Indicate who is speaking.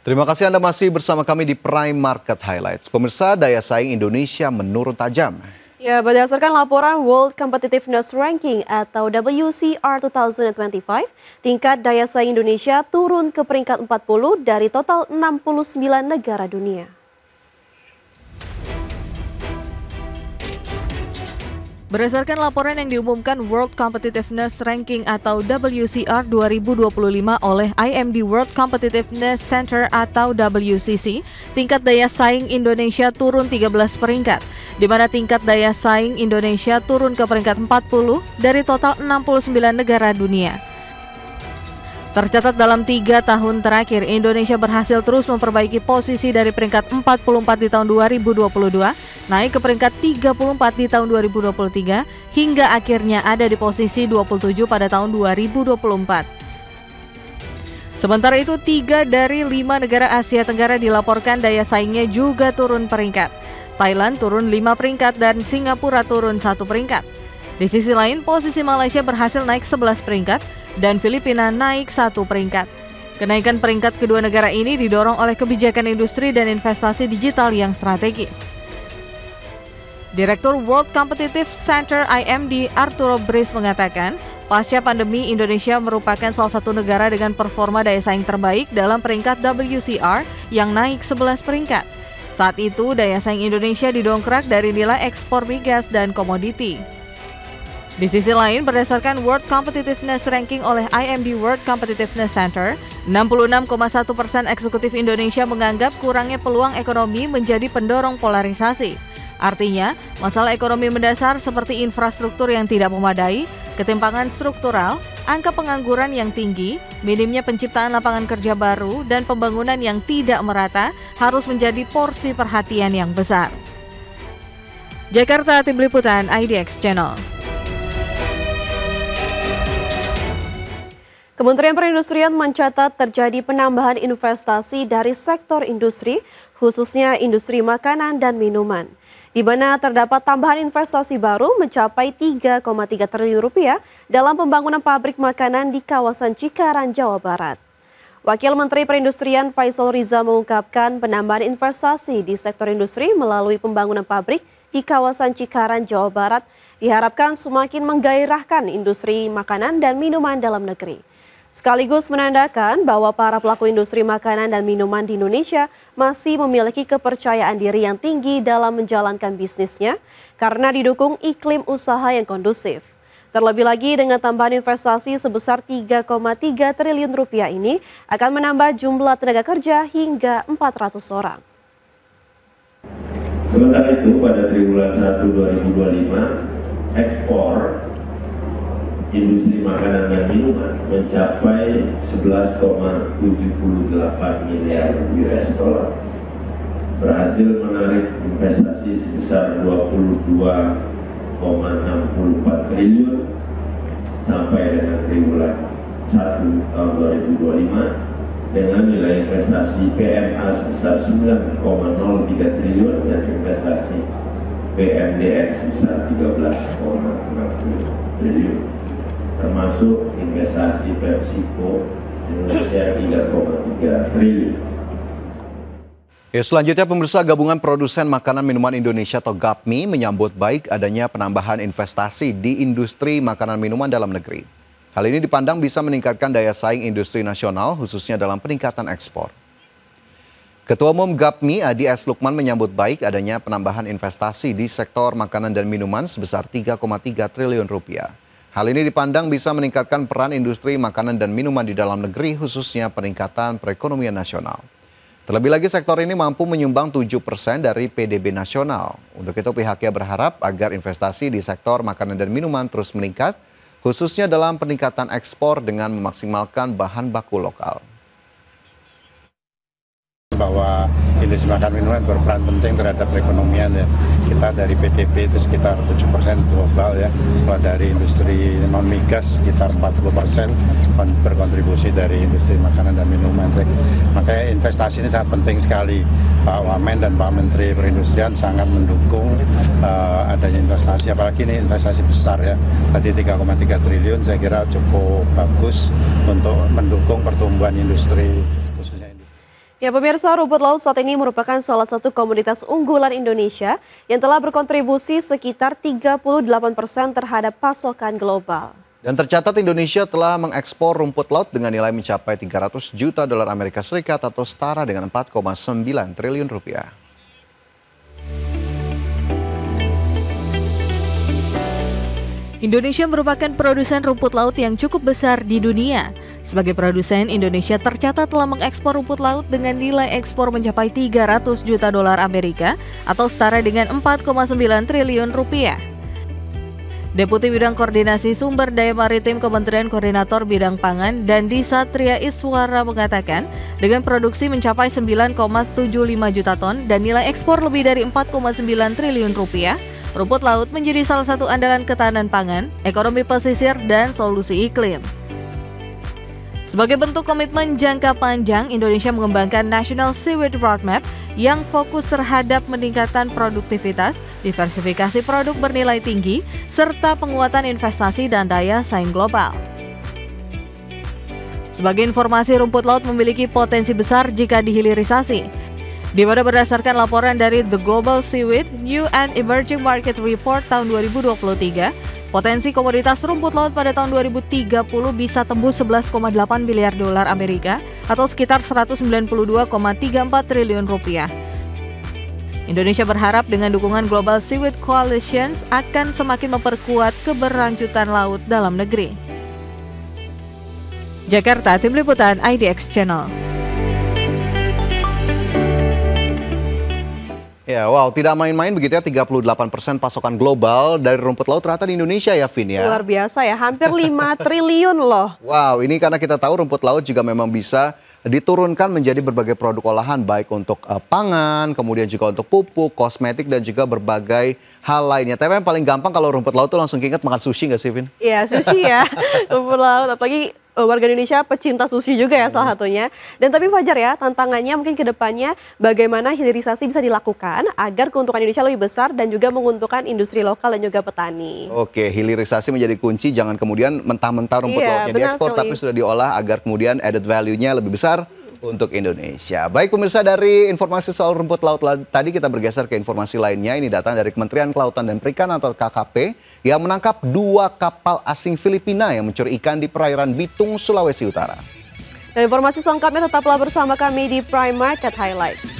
Speaker 1: Terima kasih Anda masih bersama kami di Prime Market Highlights. Pemirsa, daya saing Indonesia menurun tajam.
Speaker 2: Ya, berdasarkan laporan World Competitiveness Ranking atau WCR 2025, tingkat daya saing Indonesia turun ke peringkat 40 dari total 69 negara dunia.
Speaker 3: Berdasarkan laporan yang diumumkan World Competitiveness Ranking atau WCR 2025 oleh IMD World Competitiveness Center atau WCC, tingkat daya saing Indonesia turun 13 peringkat, di mana tingkat daya saing Indonesia turun ke peringkat 40 dari total 69 negara dunia. Tercatat dalam 3 tahun terakhir, Indonesia berhasil terus memperbaiki posisi dari peringkat 44 di tahun 2022, naik ke peringkat 34 di tahun 2023, hingga akhirnya ada di posisi 27 pada tahun 2024. Sementara itu, 3 dari 5 negara Asia Tenggara dilaporkan daya saingnya juga turun peringkat. Thailand turun 5 peringkat dan Singapura turun 1 peringkat. Di sisi lain, posisi Malaysia berhasil naik 11 peringkat dan Filipina naik 1 peringkat. Kenaikan peringkat kedua negara ini didorong oleh kebijakan industri dan investasi digital yang strategis. Direktur World Competitive Center IMD Arturo Bris mengatakan, pasca pandemi Indonesia merupakan salah satu negara dengan performa daya saing terbaik dalam peringkat WCR yang naik 11 peringkat. Saat itu, daya saing Indonesia didongkrak dari nilai ekspor migas dan komoditi. Di sisi lain, berdasarkan World Competitiveness Ranking oleh IMD World Competitiveness Center, 66,1% eksekutif Indonesia menganggap kurangnya peluang ekonomi menjadi pendorong polarisasi. Artinya, masalah ekonomi mendasar seperti infrastruktur yang tidak memadai, ketimpangan struktural, angka pengangguran yang tinggi, minimnya penciptaan lapangan kerja baru, dan pembangunan yang tidak merata harus menjadi porsi perhatian yang besar. Jakarta, Tim Liputan IDX Channel.
Speaker 2: Kementerian Perindustrian mencatat terjadi penambahan investasi dari sektor industri, khususnya industri makanan dan minuman, di mana terdapat tambahan investasi baru mencapai 3,3 triliun rupiah dalam pembangunan pabrik makanan di kawasan Cikarang, Jawa Barat. Wakil Menteri Perindustrian Faisal Riza mengungkapkan penambahan investasi di sektor industri melalui pembangunan pabrik di kawasan Cikarang, Jawa Barat diharapkan semakin menggairahkan industri makanan dan minuman dalam negeri. Sekaligus menandakan bahwa para pelaku industri makanan dan minuman di Indonesia masih memiliki kepercayaan diri yang tinggi dalam menjalankan bisnisnya karena didukung iklim usaha yang kondusif. Terlebih lagi dengan tambahan investasi sebesar 3,3 triliun rupiah ini akan menambah jumlah tenaga kerja hingga 400 orang.
Speaker 4: Sementara itu pada triwulan 1 2025 ekspor industri makanan dan minuman mencapai 11,78 miliar US dollar, berhasil menarik investasi sebesar 22,64 triliun sampai dengan triwulan 1 tahun 2025 dengan nilai investasi PMA sebesar 9,03 triliun dan investasi PMDN sebesar 13,60 triliun. Termasuk investasi PepsiCo Indonesia 3,3 triliun.
Speaker 1: Selanjutnya, pemirsa, Gabungan Produsen Makanan Minuman Indonesia atau GAPMI menyambut baik adanya penambahan investasi di industri makanan minuman dalam negeri. Hal ini dipandang bisa meningkatkan daya saing industri nasional, khususnya dalam peningkatan ekspor. Ketua Umum GAPMI Adi S. Lukman menyambut baik adanya penambahan investasi di sektor makanan dan minuman sebesar 3,3 triliun rupiah. Hal ini dipandang bisa meningkatkan peran industri makanan dan minuman di dalam negeri, khususnya peningkatan perekonomian nasional. Terlebih lagi sektor ini mampu menyumbang 7% dari PDB nasional. Untuk itu pihaknya berharap agar investasi di sektor makanan dan minuman terus meningkat, khususnya dalam peningkatan ekspor dengan memaksimalkan bahan baku lokal.
Speaker 5: Bahwa industri makanan minuman berperan penting terhadap perekonomian ya. Kita dari PDB itu sekitar 7% global ya. Kalau dari industri non migas sekitar 40% berkontribusi dari industri makanan dan minuman. Makanya investasi ini sangat penting sekali. Pak Wamen dan Pak Menteri Perindustrian sangat mendukung adanya investasi, apalagi ini investasi besar ya. Tadi 3,3 triliun saya kira cukup bagus untuk mendukung pertumbuhan industri.
Speaker 2: Ya pemirsa, rumput laut saat ini merupakan salah satu komoditas unggulan Indonesia yang telah berkontribusi sekitar 38% terhadap pasokan global.
Speaker 1: Dan tercatat Indonesia telah mengekspor rumput laut dengan nilai mencapai 300 juta dolar Amerika Serikat atau setara dengan 4,9 triliun rupiah.
Speaker 3: Indonesia merupakan produsen rumput laut yang cukup besar di dunia. Sebagai produsen, Indonesia tercatat telah mengekspor rumput laut dengan nilai ekspor mencapai 300 juta dolar Amerika atau setara dengan 4,9 triliun rupiah. Deputi Bidang Koordinasi Sumber Daya Maritim Kementerian Koordinator Bidang Pangan Dandi Satria Iswara mengatakan, dengan produksi mencapai 9,75 juta ton dan nilai ekspor lebih dari 4,9 triliun rupiah, rumput laut menjadi salah satu andalan ketahanan pangan, ekonomi pesisir, dan solusi iklim. Sebagai bentuk komitmen jangka panjang, Indonesia mengembangkan National Seaweed Roadmap yang fokus terhadap meningkatkan produktivitas, diversifikasi produk bernilai tinggi, serta penguatan investasi dan daya saing global. Sebagai informasi, rumput laut memiliki potensi besar jika dihilirisasi, di mana berdasarkan laporan dari The Global Seaweed New and Emerging Market Report tahun 2023, potensi komoditas rumput laut pada tahun 2030 bisa tembus 11,8 miliar dolar Amerika atau sekitar 192,34 triliun rupiah. Indonesia berharap dengan dukungan Global Seaweed Coalitions akan semakin memperkuat keberlanjutan laut dalam negeri. Jakarta, Tim Liputan IDX Channel.
Speaker 1: Ya, wow, tidak main-main begitu ya, 38% pasokan global dari rumput laut ternyata di Indonesia ya, Vin ya.
Speaker 2: Luar biasa ya, hampir 5 triliun loh.
Speaker 1: Wow, ini karena kita tahu rumput laut juga memang bisa diturunkan menjadi berbagai produk olahan, baik untuk pangan, kemudian juga untuk pupuk, kosmetik, dan juga berbagai hal lainnya. Tapi yang paling gampang kalau rumput laut tuh langsung ingat makan sushi nggak sih, Vin?
Speaker 2: Iya, sushi ya, rumput laut, apalagi warga Indonesia pecinta sushi juga ya salah satunya. Dan tapi Fajar ya, tantangannya mungkin ke depannya bagaimana hilirisasi bisa dilakukan agar keuntungan Indonesia lebih besar dan juga menguntungkan industri lokal dan juga petani.
Speaker 1: Oke, hilirisasi menjadi kunci, jangan kemudian mentah-mentah rumput lautnya diekspor, tapi sudah diolah agar kemudian added value-nya lebih besar untuk Indonesia. Baik pemirsa, dari informasi soal rumput laut tadi kita bergeser ke informasi lainnya. Ini datang dari Kementerian Kelautan dan Perikanan atau KKP yang menangkap 2 kapal asing Filipina yang mencuri ikan di perairan Bitung, Sulawesi Utara.
Speaker 2: Dan informasi selengkapnya tetaplah bersama kami di Prime Market Highlights.